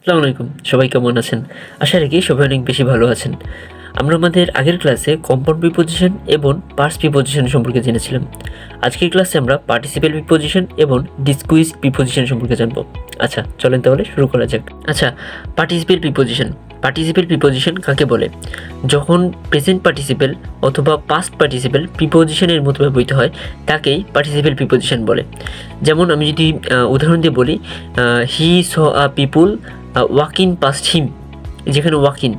আসসালামু আলাইকুম, সবাই কেমন আছেন? আশা রাখি সবাই অনেক বেশি ভালো আছেন। আমরা আমাদের আগের ক্লাসে কম্পাউন্ড প্রিপোজিশন এবং পার্স প্রিপোজিশন সম্পর্কে জেনেছিলাম। আজকের ক্লাসে আমরা পার্টিসিপেল প্রিপোজিশন এবং ডিসকুইজ প্রিপোজিশন সম্পর্কে জানবো। আচ্ছা, চলেন তাহলে শুরু করা যাক। আচ্ছা, পার্টিসিপেল প্রিপোজিশন কাকে বলে? যখন প্রেজেন্ট পার্টিসিপেল অথবা পাস্ট পার্টিসিপেল প্রিপোজিশনের মতো ব্যবহৃত হয় তাকেই পার্টিসিপেল প্রিপোজিশন বলে। যেমন আমি যদি উদাহরণ দিয়ে বলি, হি স আ পিপুল ওয়াকিং পাস্ট হিম, যেখানে ওয়াকিং।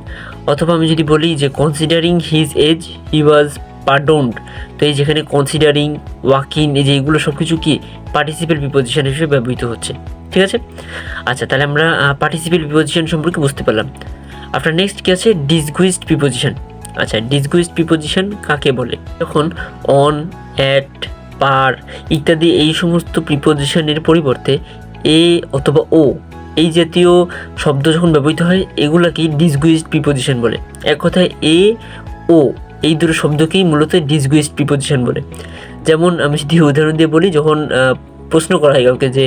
অথবা আমি যদি বলি যে কনসিডারিং হিজ এজ হি ওয়াজ পার্ডনড, তো এই যেখানে কনসিডারিং, ওয়াকিং, এই যে এগুলো সব কিছু কি পার্টিসিপেল প্রিপোজিশন হিসেবে ব্যবহৃত হচ্ছে। ঠিক আছে? আচ্ছা, তাহলে আমরা পার্টিসিপেল প্রিপোজিশন সম্পর্কে বুঝতে পারলাম। আপনার নেক্সট কী আছে? ডিসগুইজড প্রিপোজিশন। আচ্ছা, ডিসগুইজড প্রিপোজিশন কাকে বলে? যখন অন, অ্যাট, পার ইত্যাদি এই সমস্ত প্রিপোজিশনের পরিবর্তে এ অথবা ও এই জাতীয় শব্দ যখন ব্যবহৃত হয় এগুলাকেই ডিসগুইজড প্রিপোজিশন বলে। এক কথায় এ ও এই দুটো শব্দকেই মূলত ডিসগুইজড প্রিপোজিশন বলে। যেমন আমি যদি উদাহরণ দিয়ে বলি, যখন প্রশ্ন করা হয় কাউকে যে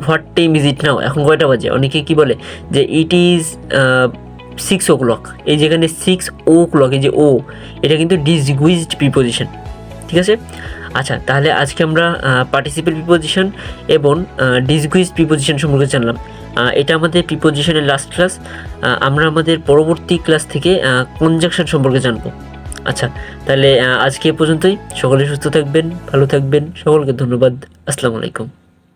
হোয়াট টাইম ইজ ইট নাও, এখন কয়টা বাজে, অনেকে কি বলে যে ইট ইজ 6 o'clock। এই যেখানে 6 o'clock, এই যে ও, এটা কিন্তু ডিসগুইজড প্রিপোজিশন। ঠিক আছে? আচ্ছা, তাহলে আজকে আমরা পার্টিসিপেল প্রিপোজিশন এবং ডিসগুইজড প্রিপোজিশন সম্পর্কে জানলাম। এটা আমাদের প্রিপোজিশনের লাস্ট ক্লাস। আমরা আমাদের পরবর্তী ক্লাস থেকে কনজাংশন সম্পর্কে জানবো। আচ্ছা, তাহলে আজকে এ পর্যন্তই। সকলে সুস্থ থাকবেন, ভালো থাকবেন। সকলকে ধন্যবাদ। আসসালামু আলাইকুম।